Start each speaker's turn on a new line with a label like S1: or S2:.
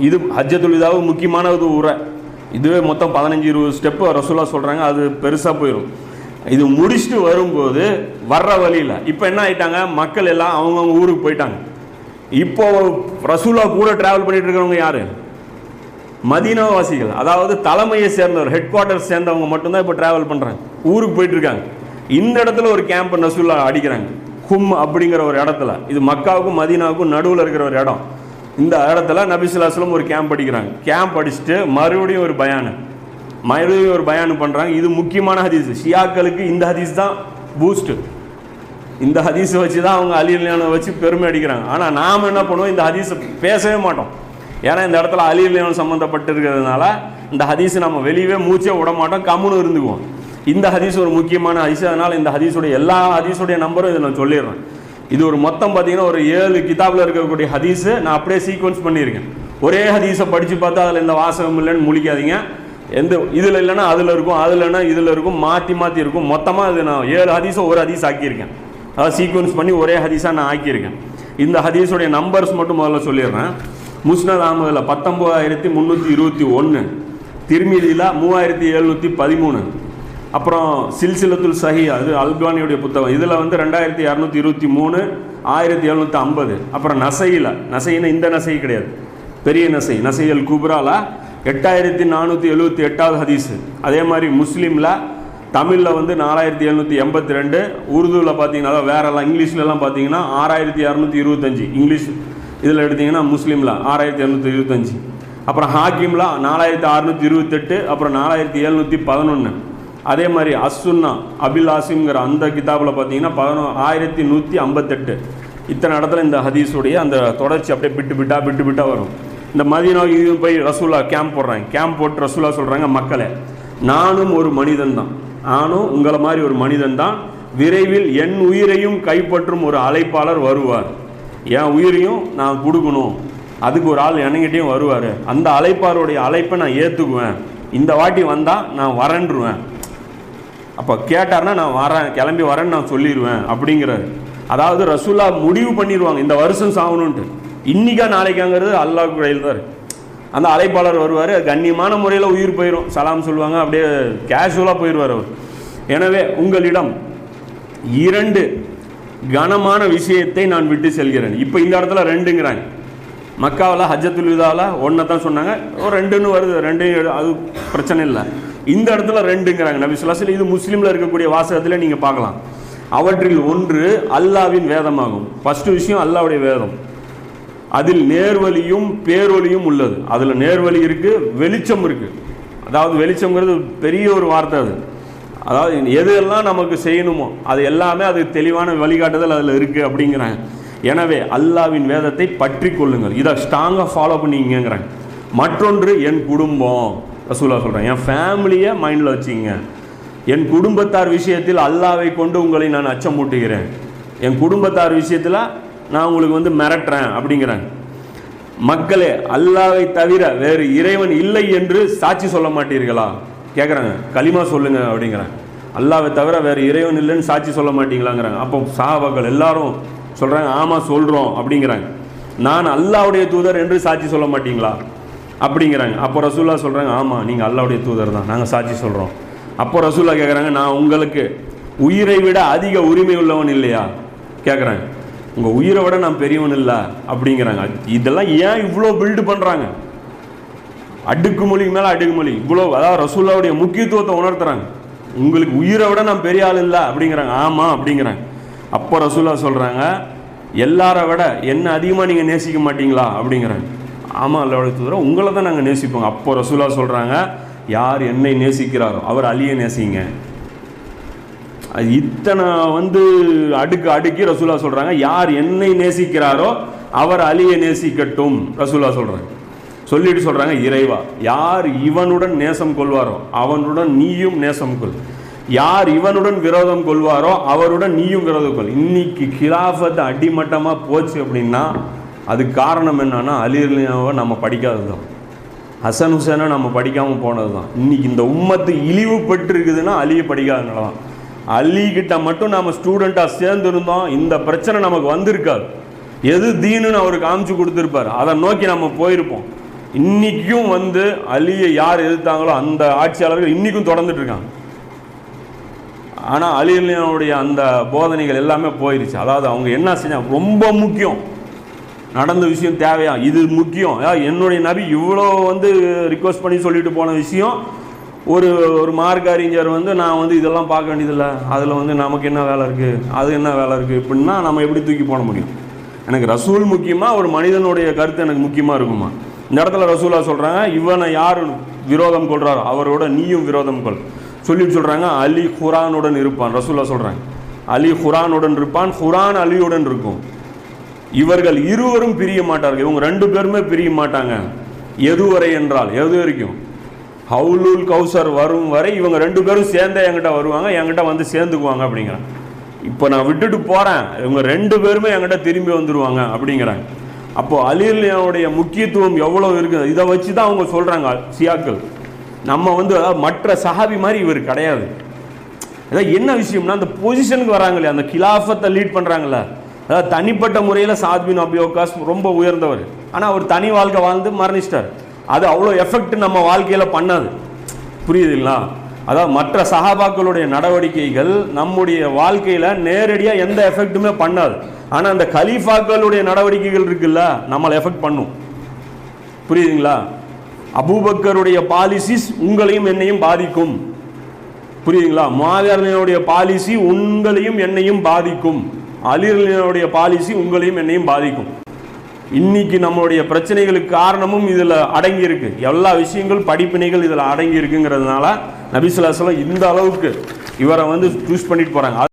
S1: இது ஹஜ்ஜத்துல் விதாவு முக்கியமான ஒரு உரை. இதுவே மொத்தம் 15-20 ஸ்டெப்பு ரசூலுல்லாஹ் சொல்கிறாங்க. அது பெருசாக போயிடும். இது முடிச்சுட்டு வரும்போது வர்ற வழியில் இப்போ என்ன ஆகிட்டாங்க, மக்கள் எல்லாம் அவங்கவுங்க ஊருக்கு போயிட்டாங்க. இப்போ ரசூலுல்லாஹ் கூட ட்ராவல் பண்ணிட்டு இருக்கிறவங்க யார்? மதீனாவாசிகள், அதாவது தலைமையை சேர்ந்தவர், ஹெட் குவார்ட்டர்ஸ் சேர்ந்தவங்க மட்டும்தான் இப்போ ட்ராவல் பண்ணுறாங்க, ஊருக்கு போயிட்டு இருக்காங்க. இந்த இடத்துல ஒரு கேம்ப் ரசூலுல்லாஹ் அடிக்கிறாங்க, கும் அப்படிங்கிற ஒரு இடத்துல. இது மக்காவுக்கும் மதீனாவுக்கும் நடுவில் இருக்கிற ஒரு இடம். இந்த இடத்துல நபி ஸல்லல்லாஹு அலைஹி வஸல்லம் ஒரு கேம்ப் அடிக்கிறாங்க. கேம்ப் அடிச்சுட்டு மறுபடியும் ஒரு பயானு பண்ணுறாங்க. இது முக்கியமான ஹதீஸ். ஷியாக்களுக்கு இந்த ஹதீஸ் தான் பூஸ்ட்டு. இந்த ஹதீஸை வச்சு தான் அவங்க அலி ரலியல்லாஹு வச்சு பெருமை அடிக்கிறாங்க. ஆனால் நாம் என்ன பண்ணுவோம், இந்த ஹதீஸை பேசவே மாட்டோம். ஏன்னா இந்த இடத்துல அலி ரலியல்லாஹு சம்மந்தப்பட்டு இருக்கிறதுனால இந்த ஹதீஸை நம்ம வெளியவே மூச்சே விட மாட்டோம், கம்முன்னு இருந்துக்குவோம். இந்த ஹதீஸ் ஒரு முக்கியமான ஹதீஸ். அதனால் இந்த ஹதீஸுடைய எல்லா ஹதீஸுடைய நம்பரும் இதை நான் சொல்லிடுறேன். இது ஒரு மொத்தம் பார்த்தீங்கன்னா ஒரு 7 கிதாபில் இருக்கக்கூடிய ஹதீஸு நான் அப்படியே சீக்வன்ஸ் பண்ணியிருக்கேன். ஒரே ஹதீஸை படித்து பார்த்தா அதில் இந்த வாசகம் இல்லைன்னு முழிக்காதீங்க. எந்த இதில் இல்லைன்னா அதில் இருக்கும், அதில் இல்லைன்னா இதில் இருக்கும், மாற்றி இருக்கும். மொத்தமாக அது நான் 7 ஹதீஸை ஒரு ஹதீஸ் ஆக்கியிருக்கேன். அதாவது சீக்வன்ஸ் பண்ணி ஒரே ஹதீஸாக நான் ஆக்கியிருக்கேன். இந்த ஹதீஸுடைய நம்பர்ஸ் மட்டும் முதல்ல சொல்லிடுறேன். முஸ்னத் அஹ்மதில் 19321, திர்மிதியில் 3713, அப்புறம் சில்சிலத்துல் சஹீஹ், அது அல்பானியுடைய புத்தகம், இதில் 2223, 1750. அப்புறம் நசையின இந்த நசை கிடையாது, பெரிய நசை அல் குப்ரால 8478 ஹதீஸு. அதே மாதிரி முஸ்லீமில் தமிழில் 4782, உருதுவில் பார்த்தீங்கன்னா அதாவது வேறெல்லாம் இங்கிலீஷ்லலாம் பார்த்தீங்கன்னா 6225. இங்கிலீஷ் இதில் எடுத்திங்கன்னா முஸ்லீமில் 6225. அப்புறம் ஹாக்கிமில் 4628, அப்புறம் 4711. அதே மாதிரி அஸ்ஸுன்னா அபில் ஆசிம்ங்கிற அந்த கிதாபில் பார்த்தீங்கன்னா 1158. இத்தனை இடத்துல இந்த ஹதீஸுடைய அந்த தொடர்ச்சி அப்படியே பிட்டு பிட்டா வரும். இந்த மதீனா இது போய் ரசூலா கேம்ப் போடுறாங்க. கேம்ப் போட்டு ரசூலா சொல்கிறாங்க, மக்களே, நானும் ஒரு மனிதன் தான், நானும் உங்களை மாதிரி ஒரு மனிதன் தான். விரைவில் என் உயிரையும் கைப்பற்றும் ஒரு அழைப்பாளர் வருவார். என் உயிரையும் நான் கொடுக்கணும், அதுக்கு ஒரு ஆள் எனங்கிட்டையும் வருவார். அந்த அழைப்பாளருடைய அழைப்பை நான் ஏற்றுக்குவேன். இந்த வாட்டி வந்தால் நான் வரேன்றுவேன். அப்போ கேட்டார்னா நான் வரேன், கிளம்பி வரேன்னு நான் சொல்லிடுவேன் அப்படிங்கிறாரு. அதாவது ரசூலா முடிவு பண்ணிடுவாங்க இந்த வருஷம் சாகணுன்ட்டு. இன்றைக்கா நாளைக்காங்கிறது அல்லாஹ் கையில் தான் இருக்குது. அந்த அழைப்பாளர் வருவார், கண்ணியமான முறையில் உயிர் போயிடும், சலாம் சொல்லுவாங்க, அப்படியே கேஷுவலாக போயிடுவார் அவர். எனவே உங்களிடம் 2 கனமான விஷயத்தை நான் விட்டு செல்கிறேன். இப்போ இந்த இடத்துல 2ங்கிறாங்க. மக்காவில் ஹஜ்ஜத்துல் விதாவில் 1 தான் சொன்னாங்க, ஒரு 2ன்னு வருது, 2 அது பிரச்சனை இல்லை. இந்த இடத்துல 2ங்கிறாங்க நபி ஸல்லல்லாஹு அலைஹி வஸல்லம். இது முஸ்லீமில் இருக்கக்கூடிய வாசகத்தில் நீங்கள் பார்க்கலாம். அவற்றில் ஒன்று அல்லாஹ்வின் வேதமாகும். ஃபஸ்ட்டு விஷயம் அல்லாஹ்வுடைய வேதம். அதில் நேர்வழியும் பேரொழியும் உள்ளது. அதில் நேர்வழி இருக்குது, வெளிச்சம் இருக்குது. அதாவது வெளிச்சம்ங்கிறது பெரிய ஒரு வார்த்தை. அதாவது எதெல்லாம் நமக்கு செய்யணுமோ அது எல்லாமே அது தெளிவான வழிகாட்டுதல் அதில் இருக்குது அப்படிங்கிறாங்க. எனவே அல்லாஹ்வின் வேதத்தை பற்றி கொள்ளுங்கள், இதை ஸ்ட்ராங்காக ஃபாலோ பண்ணிங்கிறாங்க. மற்றொன்று என் குடும்பம். ரசூலுல்லாஹ் சொல்கிறேன், என் ஃபேமிலியை மைண்டில் வச்சிங்க. என் குடும்பத்தார் விஷயத்தில் அல்லாஹ்வை கொண்டு உங்களை நான் அச்சமூட்டுகிறேன். என் குடும்பத்தார் விஷயத்தில் நான் உங்களுக்கு மிரட்டுறேன் அப்படிங்கிறாங்க. மக்களே, அல்லாஹ்வை தவிர வேறு இறைவன் இல்லை என்று சாட்சி சொல்ல மாட்டீர்களா கேட்குறாங்க. கலிமா சொல்லுங்க அப்படிங்கிறாங்க. அல்லாஹ்வை தவிர வேறு இறைவன் இல்லைன்னு சாட்சி சொல்ல மாட்டீங்களாங்கிறாங்க. அப்போ சஹாபாக்கள் எல்லாரும் சொல்கிறாங்க, ஆமாம் சொல்கிறோம் அப்படிங்கிறாங்க. நான் அல்லாஹ்வுடைய தூதர் என்று சாட்சி சொல்ல மாட்டீங்களா அப்படிங்கிறாங்க. அப்போ ரசூலுல்லாஹ் சொல்கிறாங்க, ஆமாம் நீங்கள் அல்லாஹ்வுடைய தூதர் தான், நாங்கள் சாட்சி சொல்கிறோம். அப்போ ரசூலுல்லாஹ் கேட்குறாங்க, நான் உங்களுக்கு உயிரை விட அதிக உரிமை உள்ளவன் இல்லையா கேட்குறாங்க. உங்கள் உயிரை விட நான் பெரியவன் இல்லை அப்படிங்கிறாங்க. இதெல்லாம் ஏன் இவ்வளோ பில்டு பண்ணுறாங்க? அடுக்குமொழிக்கு மேலே அடுக்குமொழி இவ்வளோ, அதாவது ரசூலுல்லாஹ்வுடைய முக்கியத்துவத்தை உணர்த்துறாங்க. உங்களுக்கு உயிரை விட நான் பெரிய ஆள் இல்லை அப்படிங்கிறாங்க. ஆமாம் அப்படிங்கிறாங்க. அப்போ ரசூலுல்லாஹ் சொல்கிறாங்க, எல்லாரை விட என்ன அதிகமாக நீங்கள் நேசிக்க மாட்டீங்களா அப்படிங்கிறாங்க. ஆமாம் அல்லாஹ்வுடைய தூதர், உங்களை தான் நாங்கள் நேசிப்போங்க. அப்போ ரசூலுல்லாஹ் சொல்கிறாங்க, யார் என்னை நேசிக்கிறாரோ அவர் அலியை நேசிங்க. இத்தனை அடுக்கி ரசூலுல்லாஹ் சொல்கிறாங்க, யார் என்னை நேசிக்கிறாரோ அவர் அலியை நேசிக்கட்டும் ரசூலுல்லாஹ் சொல்கிறாங்க. சொல்லிட்டு சொல்கிறாங்க, இறைவா, யார் இவனுடன் நேசம் கொள்வாரோ அவனுடன் நீயும் நேசம் கொள், யார் இவனுடன் விரோதம் கொள்வாரோ அவருடன் நீயும் விரோதம் கொள். இன்னைக்கு கிலாஃபத் அடிமட்டமாக போச்சு அப்படின்னா அது காரணம் என்னன்னா அலி ரலியல்லாஹு நம்ம படிக்காதது தான், ஹசன் ஹுசேனை நம்ம படிக்காமல் போனது தான். இன்றைக்கி இந்த உம்மத்து இழிவுபட்டுருக்குதுன்னா அலியை படிக்காதனால தான். அலிகிட்ட மட்டும் நம்ம ஸ்டூடெண்ட்டாக சேர்ந்துருந்தோம், இந்த பிரச்சனை நமக்கு வந்திருக்காது. எது தீனுன்னு அவர் காமிச்சு கொடுத்துருப்பார், அதை நோக்கி நம்ம போயிருப்போம். இன்னைக்கும் வந்து அலியை யார் எதிர்த்தாங்களோ அந்த ஆட்சியாளர்கள் இன்னைக்கும் தொடர்ந்துட்டு இருக்காங்க. ஆனால் அலியுடைய அந்த போதனைகள் எல்லாமே போயிடுச்சு. அதாவது அவங்க என்ன செஞ்சாங்க, ரொம்ப முக்கியம் நடந்த விஷயம் தேவையா, இது முக்கியம், என்னுடைய நபி இவ்வளோ வந்து ரிக்வஸ்ட் பண்ணி சொல்லிட்டு போன விஷயம், ஒரு ஒரு மார்க் அறிஞர் வந்து நான் வந்து இதெல்லாம் பார்க்க வேண்டியதில்லை, அதில் வந்து நமக்கு என்ன வேலை இருக்குது, அது என்ன வேலை இருக்குது இப்படின்னா நம்ம எப்படி தூக்கி போட முடியும்? எனக்கு ரசூல் முக்கியமாக ஒரு மனிதனுடைய கருத்து எனக்கு முக்கியமாக இருக்குமா? இந்த இடத்துல ரசூலா சொல்கிறாங்க, இவனை யார் விரோதம் கொள்கிறாரோ அவரோட நீயும் விரோதம் கொள் சொல்லிட்டு சொல்கிறாங்க. அலி குரானுடன் இருப்பான். ரசூலா சொல்கிறாங்க அலி குரானுடன் இருப்பான், குரான் அலியுடன் இருக்கும். இவர்கள் இருவரும் பிரிய மாட்டார்கள், இவங்க ரெண்டு பேருமே பிரிய மாட்டாங்க. எதுவரை என்றால் எது வரைக்கும்? ஹவுலுல் கௌசர் வரும் வரை இவங்க ரெண்டு பேரும் சேர்ந்தே என்கிட்ட வருவாங்க, என்கிட்ட வந்து சேர்ந்துக்குவாங்க அப்படிங்கிறாங்க. இப்போ நான் விட்டுட்டு போகிறேன், இவங்க ரெண்டு பேருமே என்கிட்ட திரும்பி வந்துடுவாங்க அப்படிங்கிறாங்க. அப்போது அலியுடைய முக்கியத்துவம் எவ்வளோ இருக்குது இதை வச்சு தான் அவங்க சொல்கிறாங்க ஷியாக்கள். நம்ம வந்து மற்ற சஹாபி மாதிரி இவர் கிடையாது. அதாவது என்ன விஷயம்னா, அந்த பொசிஷனுக்கு வராங்க இல்லையா, அந்த கிலாஃபத்தை லீட் பண்ணுறாங்களே, அதாவது தனிப்பட்ட முறையில் சாத் பின் அபி வக்காஸ் ரொம்ப உயர்ந்தவர். ஆனால் அவர் தனி வாழ்க்கை வாழ்ந்து மரணிச்சிட்டார். அது அவ்வளோ எஃபெக்ட் நம்ம வாழ்க்கையில் பண்ணாது. புரியுதுங்களா? அதாவது மற்ற சஹாபாக்களுடைய நடவடிக்கைகள் நம்முடைய வாழ்க்கையில் நேரடியாக எந்த எஃபெக்ட்டுமே பண்ணாது. ஆனால் அந்த கலீஃபாக்களுடைய நடவடிக்கைகள் இருக்குல்ல, நம்மளை எஃபெக்ட் பண்ணும். புரியுதுங்களா? அபூபக்கருடைய பாலிசிஸ் உங்களையும் என்னையும் பாதிக்கும். புரியுதுங்களா? முஆவியாவுடைய பாலிசி உங்களையும் என்னையும் பாதிக்கும். அலியுடைய பாலிசி உங்களையும் என்னையும் பாதிக்கும். இன்னைக்கு நம்மளுடைய பிரச்சனைகளுக்கு காரணமும் இதில் அடங்கி இருக்கு. எல்லா விஷயங்கள் படிப்பினைகள் இதில் அடங்கி இருக்குங்கிறதுனால நபி ஸல்லல்லாஹு அலைஹி வஸல்லம் இந்த அளவுக்கு இவரை வந்து சூஸ் பண்ணிட்டு போறாங்க.